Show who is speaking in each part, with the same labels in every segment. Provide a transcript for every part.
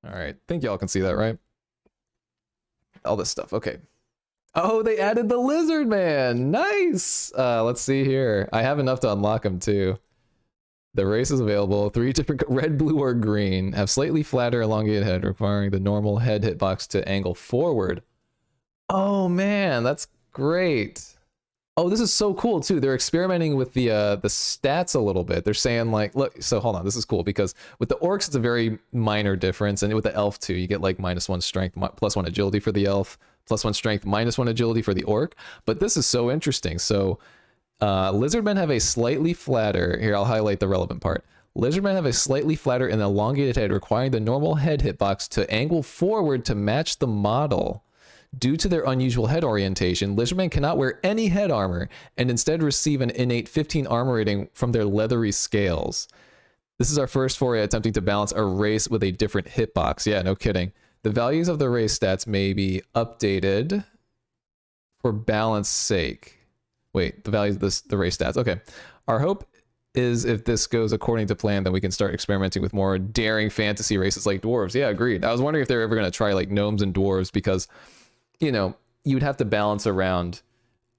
Speaker 1: All right, think y'all can see that, right? All this stuff. Okay. Oh, they added the Lizardman. Nice. Let's see here. I have enough to unlock them too. The race is available. 3 different red, blue, or green. Have slightly flatter, elongated head, requiring the normal head hitbox to angle forward. Oh man, that's great. Oh, this is so cool too. They're experimenting with the stats a little bit. They're saying like, look, so hold on, this is cool because with the orcs it's a very minor difference, and with the elf too, you get like -1 strength, +1 agility for the elf, +1 strength, -1 agility for the orc. But this is so interesting. So lizardmen have a slightly flatter, here I'll highlight the relevant part. Lizardmen have a slightly flatter and elongated head, requiring the normal head hitbox to angle forward to match the model. Due to their unusual head orientation, Lizardmen cannot wear any head armor and instead receive an innate 15 armor rating from their leathery scales. This is our first foray attempting to balance a race with a different hitbox. Yeah, no kidding. The values of the race stats may be updated for balance sake. Wait, the values of the race stats. Okay. Our hope is if this goes according to plan, then we can start experimenting with more daring fantasy races like dwarves. Yeah, agreed. I was wondering if they're ever going to try like gnomes and dwarves because, you know, you would have to balance around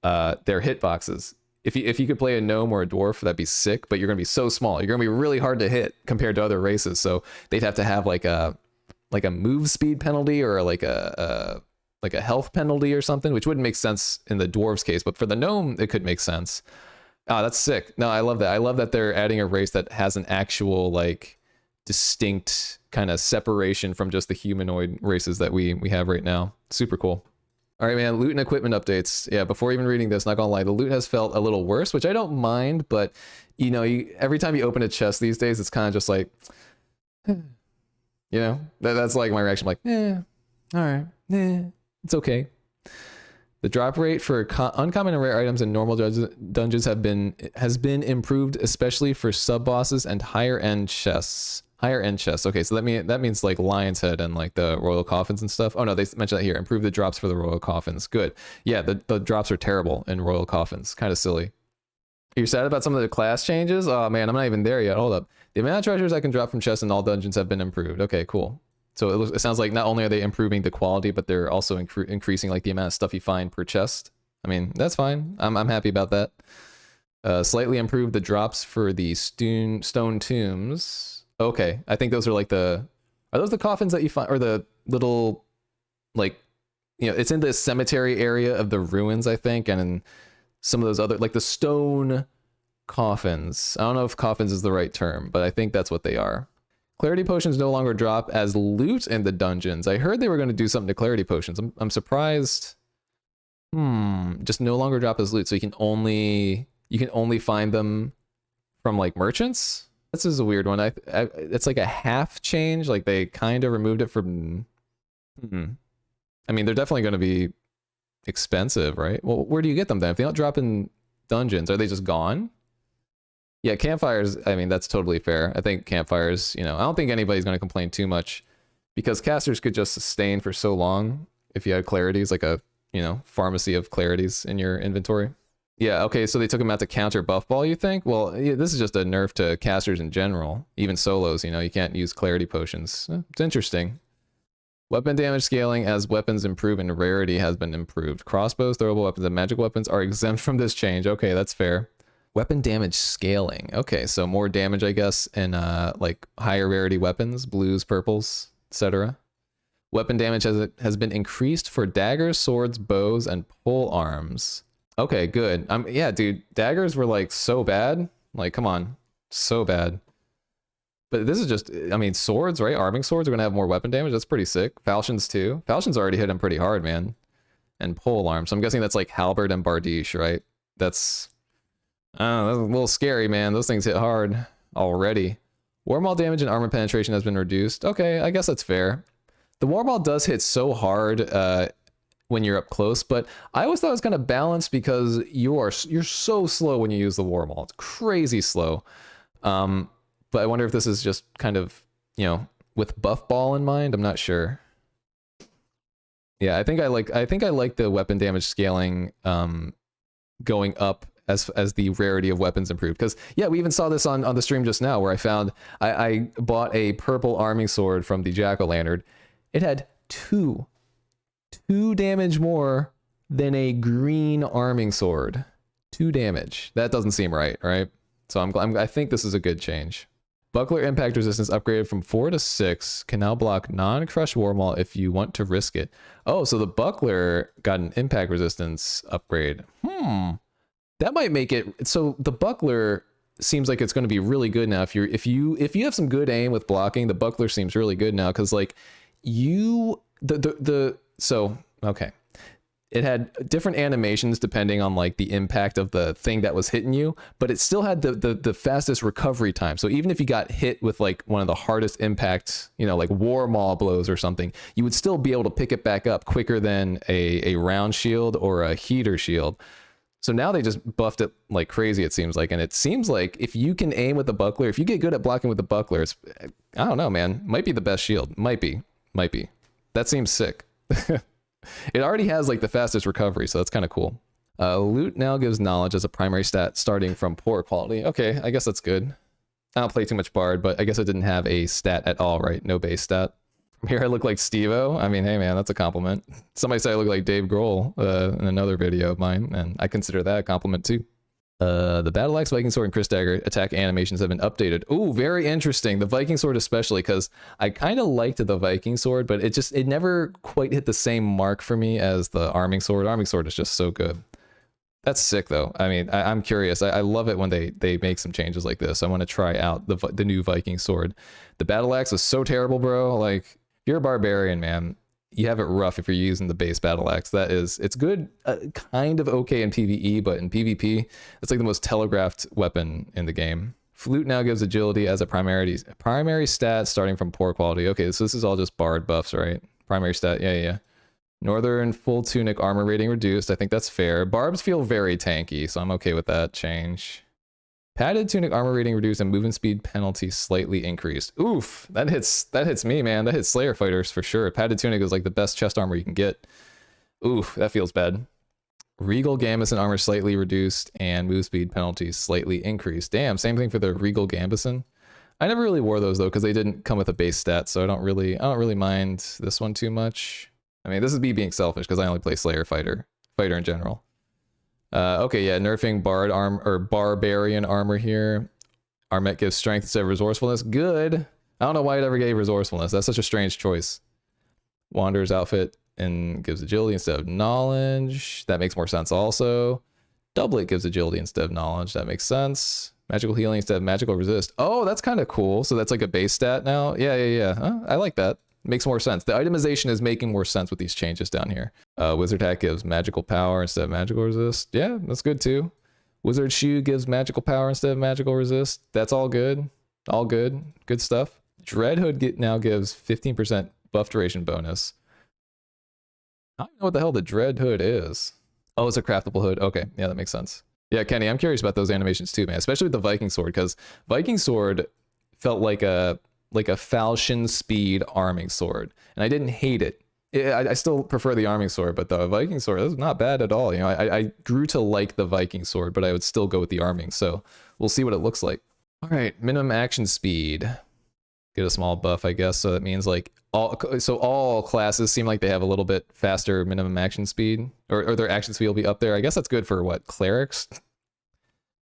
Speaker 1: their hitboxes. If you could play a gnome or a dwarf, that'd be sick, but you're going to be so small. You're going to be really hard to hit compared to other races. So they'd have to have like a move speed penalty or like a health penalty or something, which wouldn't make sense in the dwarves case, but for the gnome, it could make sense. Oh, that's sick. No, I love that. I love that they're adding a race that has an actual like distinct kind of separation from just the humanoid races that we have right now. Super cool. All right, man, loot and equipment updates. Yeah, before even reading this, not gonna lie, the loot has felt a little worse, which I don't mind, but you know, every time you open a chest these days, it's kind of just like, you know, that's like my reaction. I'm like, all right, it's okay. The drop rate for uncommon and rare items in normal dungeons has been improved, especially for sub bosses and higher end chests. Okay, so that means like Lion's Head and like the Royal Coffins and stuff. Oh no, they mentioned that here. Improve the drops for the Royal Coffins. Good. Yeah, the drops are terrible in Royal Coffins. Kind of silly. You're sad about some of the class changes? Oh man, I'm not even there yet. Hold up. The amount of treasures I can drop from chests in all dungeons have been improved. Okay, cool. So it sounds like not only are they improving the quality, but they're also increasing like the amount of stuff you find per chest. I mean, that's fine. I'm happy about that. Slightly improved the drops for the stone tombs. Okay, I think those are like are those the coffins that you find, or the little, like, you know, it's in the cemetery area of the ruins, I think, and in some of those other, like the stone coffins. I don't know if coffins is the right term, but I think that's what they are. Clarity potions no longer drop as loot in the dungeons. I heard they were going to do something to clarity potions. I'm surprised. Just no longer drop as loot, so you can only find them from like merchants. This is a weird one. It's like a half change. Like they kind of removed it from. I mean, they're definitely going to be expensive, right? Well, where do you get them then? If they don't drop in dungeons, are they just gone? Yeah, campfires, I mean, that's totally fair. I think campfires, you know, I don't think anybody's going to complain too much because casters could just sustain for so long if you had clarities, like a, you know, pharmacy of clarities in your inventory. Yeah, okay, so they took them out to counter buff ball, you think? Well, yeah, this is just a nerf to casters in general. Even solos, you know, you can't use clarity potions. It's interesting. Weapon damage scaling as weapons improve and rarity has been improved. Crossbows, throwable weapons, and magic weapons are exempt from this change. Okay, that's fair. Weapon damage scaling. Okay, so more damage, I guess, in like higher rarity weapons, blues, purples, etc. Weapon damage has been increased for daggers, swords, bows, and pole arms. Okay, good. Yeah, dude, daggers were like so bad. Like, come on, so bad. But this is just, I mean, swords, right? Arming swords are gonna have more weapon damage. That's pretty sick. Falchions too. Falchions already hit him pretty hard, man. And pole arms. So I'm guessing that's like halberd and bardiche, right? That's a little scary, man. Those things hit hard already. Warmaul damage and armor penetration has been reduced. Okay, I guess that's fair. The Warmaul does hit so hard when you're up close, but I always thought it was kind of balanced because you're so slow when you use the Warmaul. It's crazy slow. But I wonder if this is just kind of, you know, with buff ball in mind. I'm not sure. Yeah, I think I like the weapon damage scaling going up as the rarity of weapons improved. Because yeah, we even saw this on the stream just now, where I found I bought a purple arming sword from the jack-o'-lantern. It had two damage more than a green arming sword. 2 damage. That doesn't seem right, right? So I think this is a good change. Buckler impact resistance upgraded from 4 to 6. Can now block non-crush Warmaul if you want to risk it. Oh, so the Buckler got an impact resistance upgrade. That might make it so the Buckler seems like it's going to be really good now. If you have some good aim with blocking, the Buckler seems really good now, because like okay. It had different animations depending on like the impact of the thing that was hitting you, but it still had the fastest recovery time. So even if you got hit with like one of the hardest impacts, you know, like War Maul blows or something, you would still be able to pick it back up quicker than a round shield or a heater shield. So now they just buffed it like crazy, it seems like. And it seems like if you can aim with the Buckler, if you get good at blocking with the Buckler, it's, I don't know, man, might be the best shield. Might be. That seems sick. It already has like the fastest recovery, so that's kind of cool. Loot now gives knowledge as a primary stat starting from poor quality. Okay, I guess that's good. I don't play too much Bard, but I guess I didn't have a stat at all, right? No base stat. From here I look like Steve-O. I mean, hey man, that's a compliment. Somebody said I look like Dave Grohl in another video of mine, and I consider that a compliment too. The Battle Axe, Viking Sword, and Chris Dagger attack animations have been updated. Ooh, very interesting. The Viking Sword especially, because I kind of liked the Viking Sword, but it never quite hit the same mark for me as the Arming Sword. Arming Sword is just so good. That's sick though. I mean, I'm curious. I love it when they make some changes like this. I want to try out the new Viking Sword. The Battle Axe was so terrible, bro. Like, if you're a barbarian, man, you have it rough if you're using the base Battle Axe. It's good, kind of okay in PvE, but in PvP, it's like the most telegraphed weapon in the game. Flute now gives agility as a primary stat starting from poor quality. Okay, so this is all just Bard buffs, right? Primary stat, yeah. Northern full tunic armor rating reduced. I think that's fair. Barbs feel very tanky, so I'm okay with that change. Padded tunic armor rating reduced and movement speed penalty slightly increased. Oof, that hits me, man. That hits Slayer fighters for sure. Padded tunic is like the best chest armor you can get. Oof, that feels bad. Regal Gambison armor slightly reduced and move speed penalty slightly increased. Damn, same thing for the Regal Gambison. I never really wore those though because they didn't come with a base stat, so I don't really mind this one too much. I mean, this is me being selfish because I only play Slayer fighter in general. Okay, yeah, nerfing barbarian armor here. Armet gives strength instead of resourcefulness. Good. I don't know why it ever gave resourcefulness. That's such a strange choice. Wanderer's outfit and gives agility instead of knowledge. That makes more sense also. Doublet gives agility instead of knowledge. That makes sense. Magical healing instead of magical resist. Oh, that's kind of cool. So that's like a base stat now. Yeah. Huh? I like that. Makes more sense. The itemization is making more sense with these changes down here. Wizard Hat gives magical power instead of magical resist. Yeah, that's good too. Wizard Shoe gives magical power instead of magical resist. That's all good. All good. Good stuff. Dread Hood now gives 15% buff duration bonus. I don't know what the hell the Dread Hood is. Oh, it's a craftable hood. Okay, yeah, that makes sense. Yeah, Kenny, I'm curious about those animations too, man. Especially with the Viking Sword, because Viking Sword felt like a falchion speed arming sword, and I didn't hate it. I still prefer the arming sword, but the Viking sword is not bad at all. You know, I grew to like the Viking sword, but I would still go with the arming. So we'll see what it looks like. All right, minimum action speed. Get a small buff, I guess. So that means like all classes seem like they have a little bit faster minimum action speed, or their action speed will be up there. I guess that's good for what, clerics?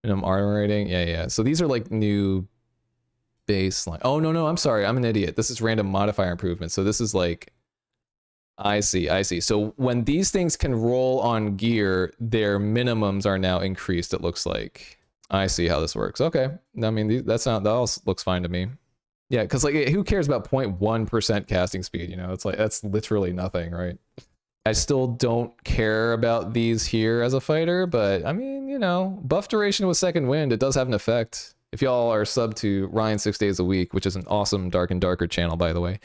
Speaker 1: Minimum armor rating. Yeah. So these are like new baseline. Oh no, I'm sorry, I'm an idiot. This is random modifier improvement. So this is like, I see. So when these things can roll on gear, their minimums are now increased, it looks like. I see how this works. Okay. I mean, that all looks fine to me. Yeah, because like, who cares about 0.1% casting speed? You know, it's like, that's literally nothing, right? I still don't care about these here as a fighter, but I mean, you know, buff duration with Second Wind, it does have an effect. If y'all are subbed to Ryan 6 days a week, which is an awesome Dark and Darker channel, by the way,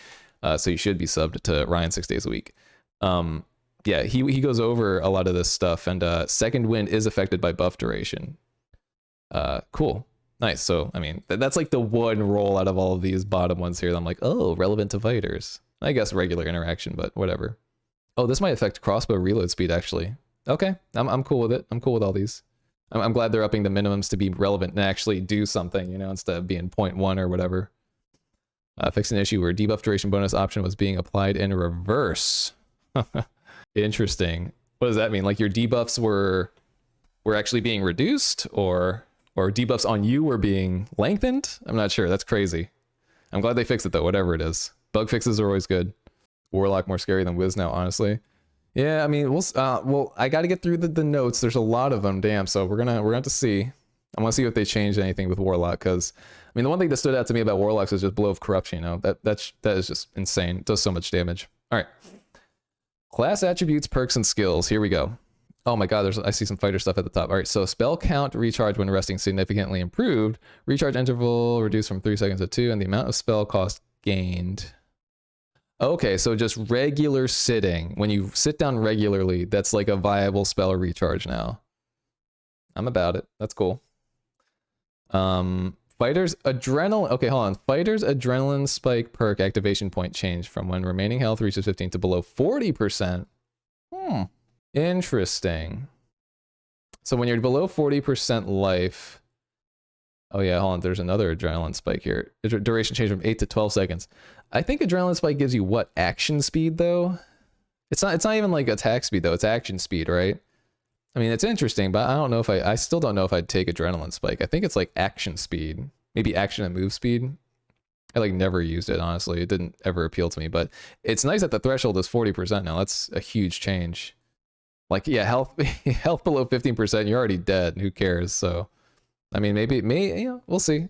Speaker 1: so you should be subbed to Ryan 6 days a week. Yeah, he goes over a lot of this stuff, and Second Wind is affected by buff duration. Cool. Nice. So, I mean, that's like the one roll out of all of these bottom ones here that I'm like, oh, relevant to fighters. I guess regular interaction, but whatever. Oh, this might affect crossbow reload speed, actually. Okay, I'm cool with it. I'm cool with all these. I'm glad they're upping the minimums to be relevant and actually do something, you know, instead of being 0.1 or whatever. Fixed an issue where debuff duration bonus option was being applied in reverse. Interesting. What does that mean? Like your debuffs were actually being reduced, or debuffs on you were being lengthened? I'm not sure. That's crazy. I'm glad they fixed it though, whatever it is. Bug fixes are always good. Warlock more scary than Wiz now, honestly. Yeah, I mean, well, I got to get through the notes. There's a lot of them, damn. So we're gonna have to see. I want to see if they changed anything with Warlock, because I mean, the one thing that stood out to me about Warlocks is just Blow of Corruption. You know, that is just insane. It does so much damage. All right, class attributes, perks, and skills. Here we go. Oh my god, I see some fighter stuff at the top. All right, so spell count recharge when resting significantly improved. Recharge interval reduced from 3 seconds to 2, and the amount of spell cost gained. Okay, so just regular sitting. When you sit down regularly, that's like a viable spell recharge now. I'm about it. That's cool. Fighter's adrenaline. Okay, hold on. Fighter's adrenaline spike perk activation point changed from when remaining health reaches 15 to below 40%. Interesting. So when you're below 40% life. Oh yeah, hold on. There's another adrenaline spike here. Duration change from 8 to 12 seconds. I think adrenaline spike gives you what? Action speed though? It's not even like attack speed though. It's action speed, right? I mean, it's interesting, but I don't know if I still don't know if I'd take adrenaline spike. I think it's like action speed, maybe action and move speed. I like never used it, honestly. It didn't ever appeal to me, but it's nice that the threshold is 40% now. That's a huge change. Like, yeah, health below 15%, you're already dead. Who cares? So, I mean, maybe, you know, we'll see.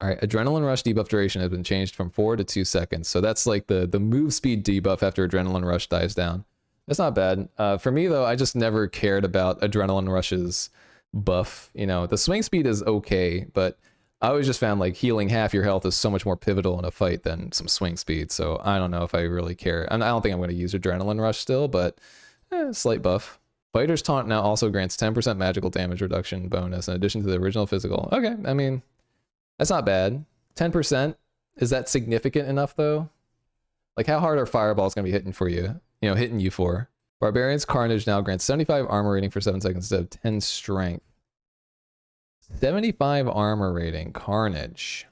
Speaker 1: All right, adrenaline rush debuff duration has been changed from 4 to 2 seconds. So that's like the move speed debuff after adrenaline rush dies down. That's not bad. For me though, I just never cared about adrenaline rush's buff. You know, the swing speed is okay, but I always just found like healing half your health is so much more pivotal in a fight than some swing speed. So I don't know if I really care. And I don't think I'm going to use adrenaline rush still, but slight buff. Fighter's taunt now also grants 10% magical damage reduction bonus in addition to the original physical. Okay, I mean, that's not bad. 10%, is that significant enough though? Like how hard are fireballs going to be hitting for you? You know, hitting you for. Barbarian's Carnage now grants 75 armor rating for 7 seconds instead of 10 strength. 75 armor rating, Carnage.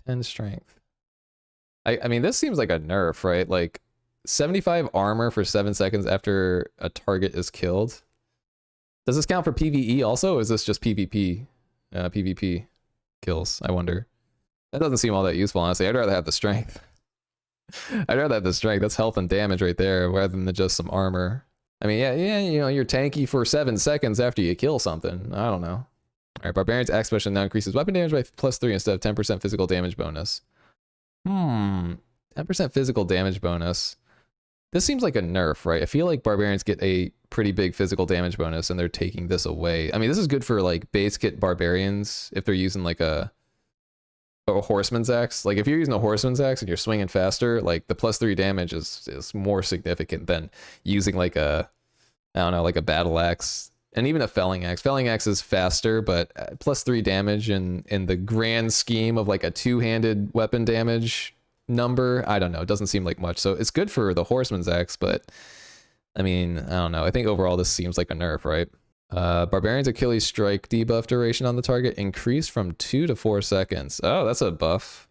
Speaker 1: 10 strength. I mean, this seems like a nerf, right? Like 75 armor for 7 seconds after a target is killed. Does this count for PvE also, or is this just PvP? PvP kills, I wonder. That doesn't seem all that useful, honestly. I'd rather have the strength. I'd rather have the strength. That's health and damage right there, rather than just some armor. I mean, yeah, you know, you're tanky for 7 seconds after you kill something. I don't know. All right, Barbarian's Axe Special now increases weapon damage by +3 instead of 10% physical damage bonus. 10% physical damage bonus. This seems like a nerf, right? I feel like Barbarians get a pretty big physical damage bonus, and they're taking this away. I mean, this is good for like base kit Barbarians if they're using like a Horseman's Axe. Like if you're using a Horseman's Axe and you're swinging faster, like the +3 damage is more significant than using like a, I don't know, like a battle axe and even a felling axe. Felling axe is faster, but +3 damage in the grand scheme of like a two-handed weapon damage number, I don't know, it doesn't seem like much. So it's good for the Horseman's Axe, but I mean, I don't know. I think overall this seems like a nerf, right? Barbarian's Achilles strike debuff duration on the target increased from 2 to 4 seconds. Oh, that's a buff.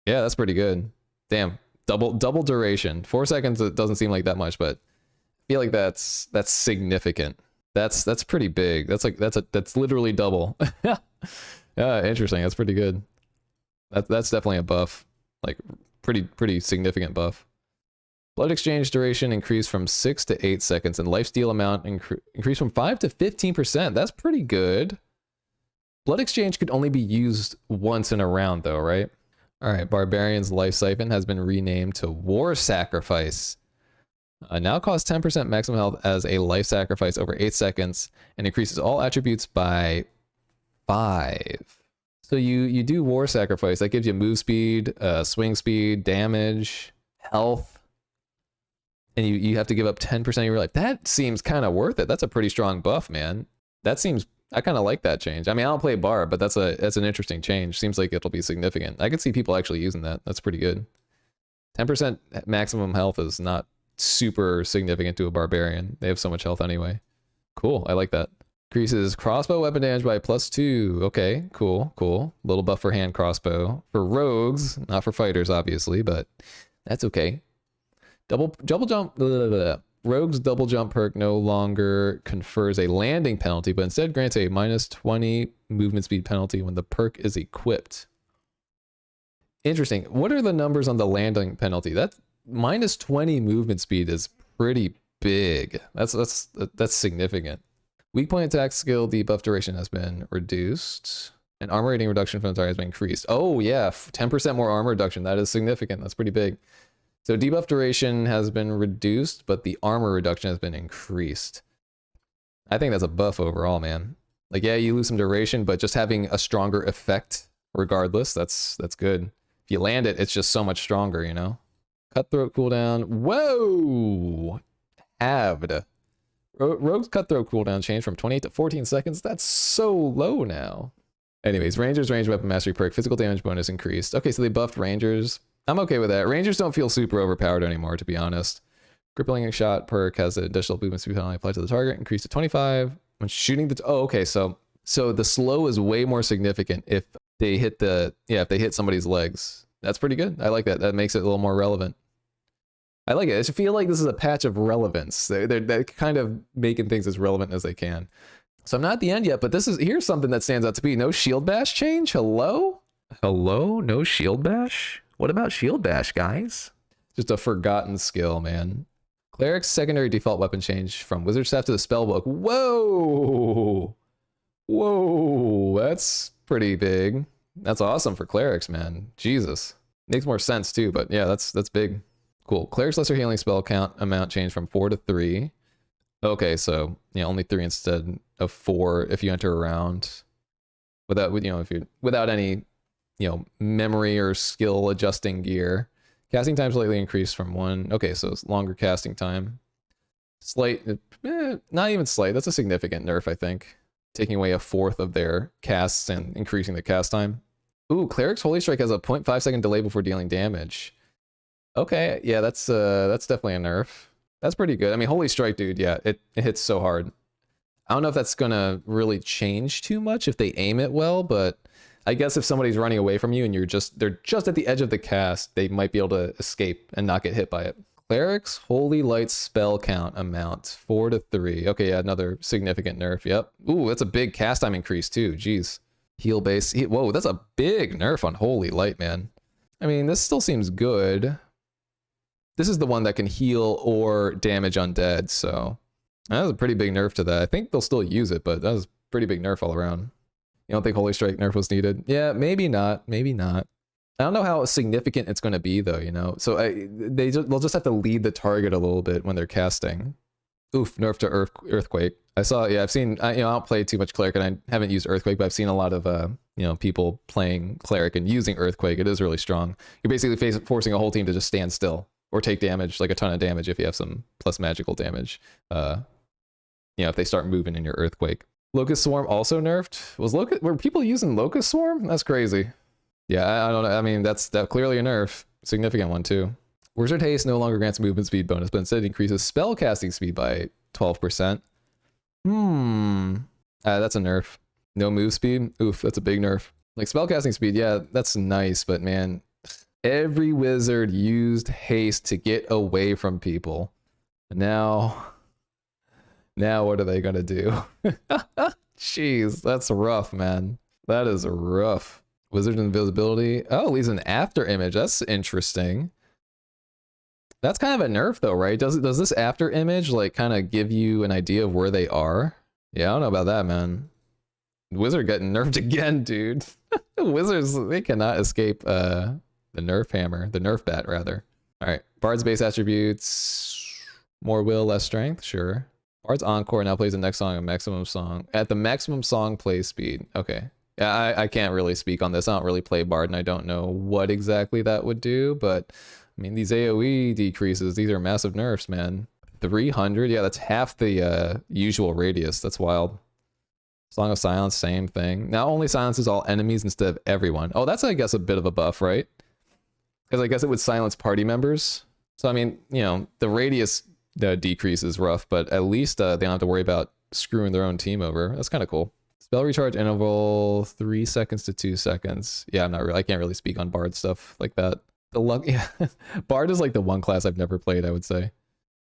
Speaker 1: Yeah, that's pretty good. Damn, double duration. 4 seconds, it doesn't seem like that much, but I feel like that's significant. That's pretty big. That's literally double. Yeah, interesting. That's pretty good. That's definitely a buff. Like pretty significant buff. Blood exchange duration increased from 6 to 8 seconds, and lifesteal amount increased from 5 to 15%. That's pretty good. Blood exchange could only be used once in a round, though, right? All right, Barbarian's Life Siphon has been renamed to War Sacrifice. Now costs 10% maximum health as a life sacrifice over 8 seconds, and increases all attributes by 5. So you do War Sacrifice. That gives you move speed, swing speed, damage, health. And you have to give up 10% of your life. That seems kind of worth it. That's a pretty strong buff, man. That seems, I kind of like that change. I mean, I don't play Barb, but that's an interesting change. Seems like it'll be significant. I could see people actually using that. That's pretty good. 10% maximum health is not super significant to a Barbarian. They have so much health anyway. Cool, I like that. Increases crossbow weapon damage by +2. Okay, cool, cool. Little buff for hand crossbow. For rogues, not for fighters, obviously, but that's okay. Double jump. Blah, blah, blah. Rogue's double jump perk no longer confers a landing penalty, but instead grants a -20 movement speed penalty when the perk is equipped. Interesting. What are the numbers on the landing penalty? That's -20 movement speed is pretty big. That's significant. Weak point attack skill debuff duration has been reduced. And armor rating reduction from the target has been increased. Oh yeah, 10% more armor reduction. That is significant. That's pretty big. So debuff duration has been reduced, but the armor reduction has been increased. I think that's a buff overall, man. Like, yeah, you lose some duration, but just having a stronger effect regardless, that's good. If you land it, it's just so much stronger, you know? Cutthroat cooldown. Whoa! Halved. Rogue's cutthroat cooldown changed from 28 to 14 seconds. That's so low now. Anyways, Ranger's range weapon mastery perk. Physical damage bonus increased. Okay, so they buffed Rangers. I'm okay with that. Rangers don't feel super overpowered anymore, to be honest. Crippling shot perk has an additional movement speed penalty applied to the target. Increased to 25 when shooting the... Oh, okay, so the slow is way more significant if they hit if they hit somebody's legs. That's pretty good. I like that. That makes it a little more relevant. I like it. I feel like this is a patch of relevance. They're kind of making things as relevant as they can. So I'm not at the end yet, but here's something that stands out to me. No shield bash change? Hello? Hello? No shield bash? What about shield bash, guys? Just a forgotten skill, man. Cleric's secondary default weapon change from wizard staff to the spellbook. Whoa! Whoa! That's pretty big. That's awesome for clerics, man. Jesus. Makes more sense too, but yeah, that's big. Cool. Cleric's lesser healing spell count amount changed from 4 to 3. Okay, so yeah, only 3 instead of 4 if you enter a round without any memory or skill adjusting gear. Casting time slightly increased from 1. Okay, so it's longer casting time. Slight, not even slight. That's a significant nerf, I think. Taking away 1/4 of their casts and increasing the cast time. Ooh, Cleric's Holy Strike has a 0.5 second delay before dealing damage. Okay, yeah, that's definitely a nerf. That's pretty good. I mean, Holy Strike, dude, yeah, it hits so hard. I don't know if that's gonna really change too much if they aim it well, but I guess if somebody's running away from you and they're just at the edge of the cast, they might be able to escape and not get hit by it. Cleric's Holy Light spell count amount 4 to 3. Okay, yeah, another significant nerf. Yep. Ooh, that's a big cast time increase too. Jeez. Heal base. Whoa, that's a big nerf on Holy Light, man. I mean, this still seems good. This is the one that can heal or damage undead, so that was a pretty big nerf to that. I think they'll still use it, but that was a pretty big nerf all around. You don't think Holy Strike nerf was needed? Yeah, maybe not. Maybe not. I don't know how significant it's going to be, though, you know? So they'll just have to lead the target a little bit when they're casting. Oof, nerf to Earthquake. I saw, yeah, I've seen, I don't play too much Cleric, and I haven't used Earthquake, but I've seen a lot of, people playing Cleric and using Earthquake. It is really strong. You're basically forcing a whole team to just stand still. Or take damage, like a ton of damage if you have some plus magical damage. If they start moving in your Earthquake. Locust Swarm also nerfed? Were people using Locust Swarm? That's crazy. Yeah, I don't know. I mean, that's clearly a nerf. Significant one too. Wizard Haste no longer grants movement speed bonus, but instead increases spell casting speed by 12%. That's a nerf. No move speed? Oof, that's a big nerf. Like spell casting speed, yeah, that's nice, but man, every wizard used haste to get away from people. Now what are they gonna do? Jeez, that's rough, man. That is rough. Wizard invisibility. Oh, leaves an after image. That's interesting. That's kind of a nerf though, right? Does this after image like kind of give you an idea of where they are? Yeah, I don't know about that, man. Wizard getting nerfed again, dude. Wizards, they cannot escape the nerf hammer, the nerf bat rather. All right, Bard's base attributes: more will, less strength. Sure. Bard's encore now plays the next song at maximum song at the maximum song play speed. Okay. Yeah, I can't really speak on this. I don't really play Bard, and I don't know what exactly that would do. But I mean, these AOE decreases, these are massive nerfs, man. 300, yeah, that's half the usual radius. That's wild. Song of Silence, same thing. Now only silences all enemies instead of everyone. Oh, that's I guess a bit of a buff, right? Because I guess it would silence party members. So I mean, the radius decrease is rough, but at least they don't have to worry about screwing their own team over. That's kind of cool. Spell recharge interval 3 seconds to 2 seconds. Yeah, I can't really speak on Bard stuff like that. The luck, yeah, Bard is like the one class I've never played, I would say.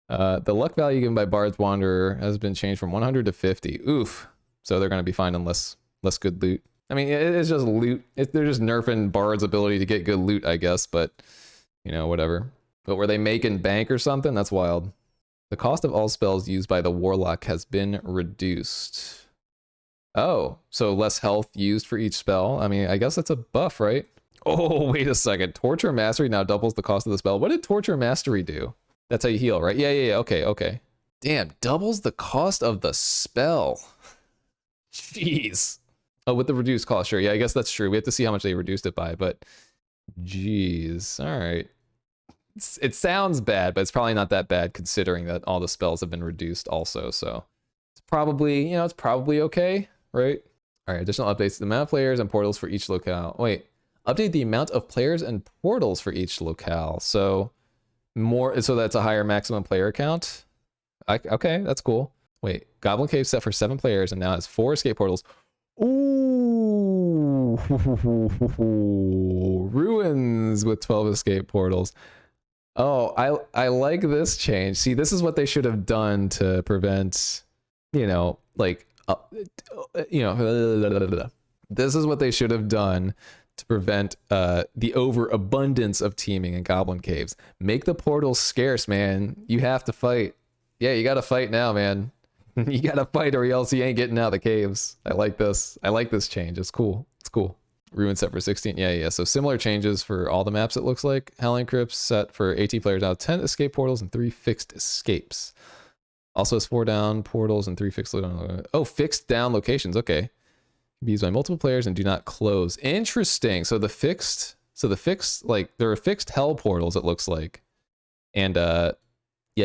Speaker 1: The luck value given by Bard's Wanderer has been changed from 100 to 50. Oof. So they're going to be finding less good loot. I mean, it's just loot. They're just nerfing Bard's ability to get good loot, I guess, but, you know, whatever. But were they making bank or something? That's wild. The cost of all spells used by the Warlock has been reduced. Oh, so less health used for each spell? I mean, I guess that's a buff, right? Oh, wait a second. Torture Mastery now doubles the cost of the spell. What did Torture Mastery do? That's how you heal, right? Yeah. Okay. Damn, doubles the cost of the spell. Jeez. Oh, with the reduced cost, sure. Yeah, I guess that's true. We have to see how much they reduced it by, but jeez. All right. It sounds bad, but it's probably not that bad considering that all the spells have been reduced also. So it's probably, you know, it's probably okay, right? All right, additional updates. The amount of players and portals for each locale. Wait, update the amount of players and portals for each locale. So so that's a higher maximum player count. Okay, that's cool. Wait, Goblin Cave set for 7 players and now has 4 escape portals. Ooh, ruins with 12 escape portals. Oh, I like this change. See, this is what they should have done to prevent, you know, like, this is what they should have done to prevent the overabundance of teaming in Goblin Caves. Make the portals scarce, man. You have to fight. Yeah, you gotta fight now, man. You gotta fight or else you ain't getting out of the caves. I like this. I like this change. It's cool. It's cool. Ruin set for 16. Yeah. So similar changes for all the maps, it looks like. Howling Crypt set for 18 players now. 10 escape portals and 3 fixed escapes. Also has 4 down portals and 3 fixed... Oh, fixed down locations. Okay. Can be used by multiple players and do not close. Interesting. So the fixed, like, there are fixed hell portals, it looks like. And yeah,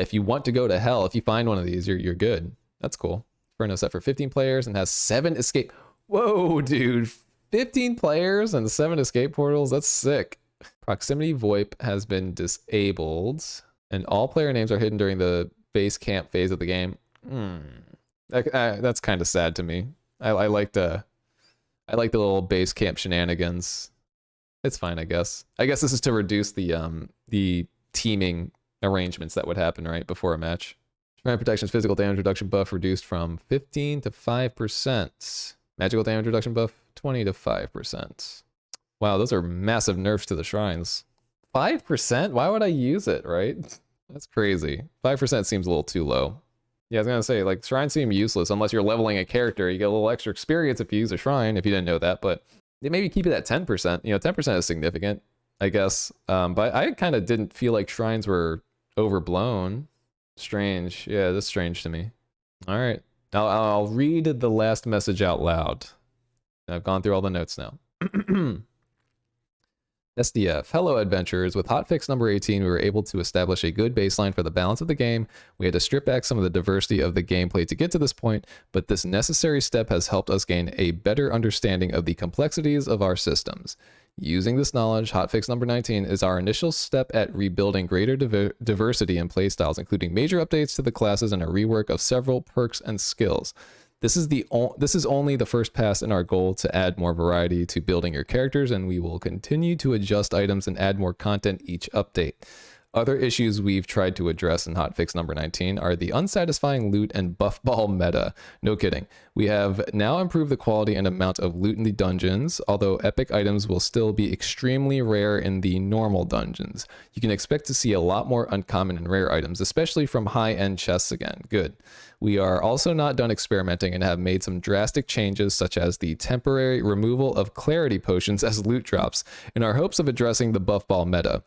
Speaker 1: if you want to go to hell, if you find one of these, you're good. That's cool. Inferno set for 15 players and has 7 escape. Whoa, dude. 15 players and 7 escape portals. That's sick. Proximity VoIP has been disabled and all player names are hidden during the base camp phase of the game. That's kind of sad to me. I like the little base camp shenanigans. It's fine, I guess. I guess this is to reduce the teaming arrangements that would happen right before a match. Shrine Protection's physical damage reduction buff reduced from 15 to 5%. Magical damage reduction buff 20 to 5%. Wow, those are massive nerfs to the shrines. 5%? Why would I use it, right? That's crazy. 5% seems a little too low. Yeah, I was gonna say, like, shrines seem useless unless you're leveling a character. You get a little extra experience if you use a shrine, if you didn't know that, but they maybe keep it at 10%. You know, 10% is significant, I guess. But I kind of didn't feel like shrines were overblown. Strange. Yeah, that's strange to me. All right. I'll read the last message out loud. I've gone through all the notes now. SDF. Hello, adventurers. With hotfix number 18, we were able to establish a good baseline for the balance of the game. We had to strip back some of the diversity of the gameplay to get to this point, but this necessary step has helped us gain a better understanding of the complexities of our systems. Using this knowledge, hotfix number 19 is our initial step at rebuilding greater diversity in playstyles, including major updates to the classes and a rework of several perks and skills. This is only the first pass in our goal to add more variety to building your characters, and we will continue to adjust items and add more content each update. Other issues we've tried to address in hotfix number 19 are the unsatisfying loot and buff ball meta. No kidding. We have now improved the quality and amount of loot in the dungeons, although epic items will still be extremely rare in the normal dungeons. You can expect to see a lot more uncommon and rare items, especially from high-end chests again. Good. We are also not done experimenting and have made some drastic changes, such as the temporary removal of clarity potions as loot drops, in our hopes of addressing the buff ball meta.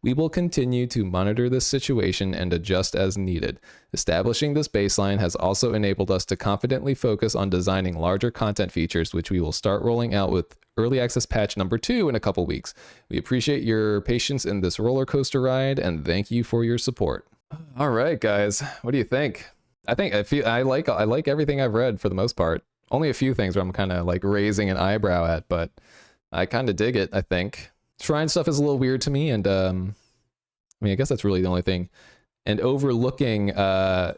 Speaker 1: We will continue to monitor this situation and adjust as needed. Establishing this baseline has also enabled us to confidently focus on designing larger content features, which we will start rolling out with early access patch number 2 in a couple weeks. We appreciate your patience in this roller coaster ride and thank you for your support. All right, guys, what do you think? I like everything I've read for the most part. Only a few things where I'm kind of like raising an eyebrow at, but I kind of dig it, I think. Shrine stuff is a little weird to me, and I mean, I guess that's really the only thing And overlooking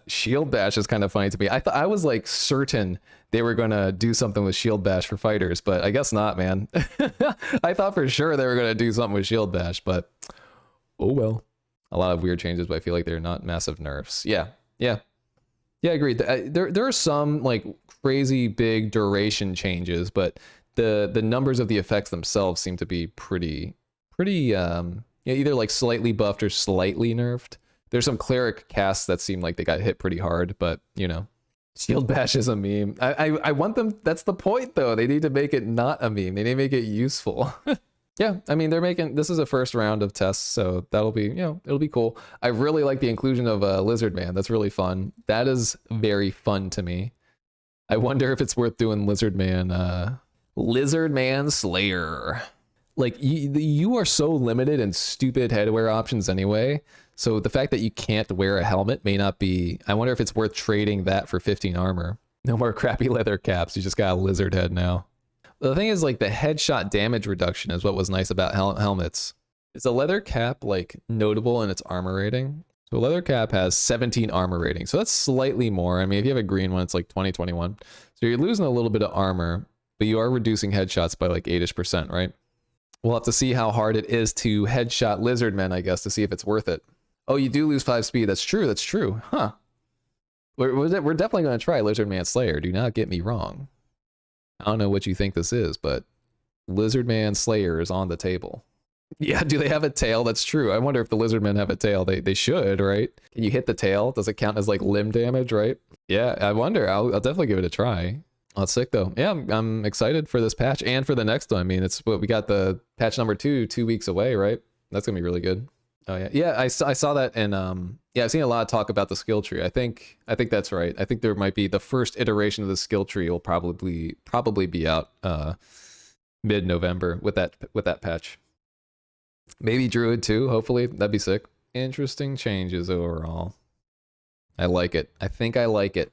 Speaker 1: Shield Bash is kind of funny to me. I was like certain they were gonna do something with Shield Bash for fighters, but I guess not, man. I thought for sure they were gonna do something with Shield Bash, but oh well. A lot of weird changes, but I feel like they're not massive nerfs. Yeah, agreed. There are some like crazy big duration changes, but the numbers of the effects themselves seem to be pretty either like slightly buffed or slightly nerfed. There's some Cleric casts that seem like they got hit pretty hard, but you know, Shield Bash is a meme. I want them, that's the point though. They need to make it not a meme. They need to make it useful. Yeah, I mean, this is a first round of tests, so that'll be, you know, it'll be cool. I really like the inclusion of Lizardman. That's really fun. That is very fun to me. I wonder if it's worth doing Lizardman Slayer. Like, you are so limited in stupid headwear options anyway, so the fact that you can't wear a helmet may not be... I wonder if it's worth trading that for 15 armor. No more crappy leather caps, you just got a lizard head now. The thing is, like, the headshot damage reduction is what was nice about helmets. Is a leather cap, like, notable in its armor rating? So a leather cap has 17 armor rating, so that's slightly more. I mean, if you have a green one, it's like 20, 21. So you're losing a little bit of armor, but you are reducing headshots by like 8-ish%, right? We'll have to see how hard it is to headshot Lizardmen, I guess, to see if it's worth it. Oh, you do lose 5 speed. That's true. Huh. We're definitely going to try Lizardman Slayer. Do not get me wrong. I don't know what you think this is, but Lizardman Slayer is on the table. Yeah, do they have a tail? That's true. I wonder if the Lizardmen have a tail. They should, right? Can you hit the tail? Does it count as like limb damage, right? Yeah, I wonder. I'll definitely give it a try. Oh, that's sick though. Yeah, I'm excited for this patch and for the next one. I mean, it's what we got, the patch number 2 weeks away, right? That's gonna be really good. Oh yeah, yeah. I saw that, and yeah, I've seen a lot of talk about the skill tree. I think that's right. I think there might be the first iteration of the skill tree will probably be out mid-November with that patch. Maybe Druid too. Hopefully, that'd be sick. Interesting changes overall. I like it. I think I like it.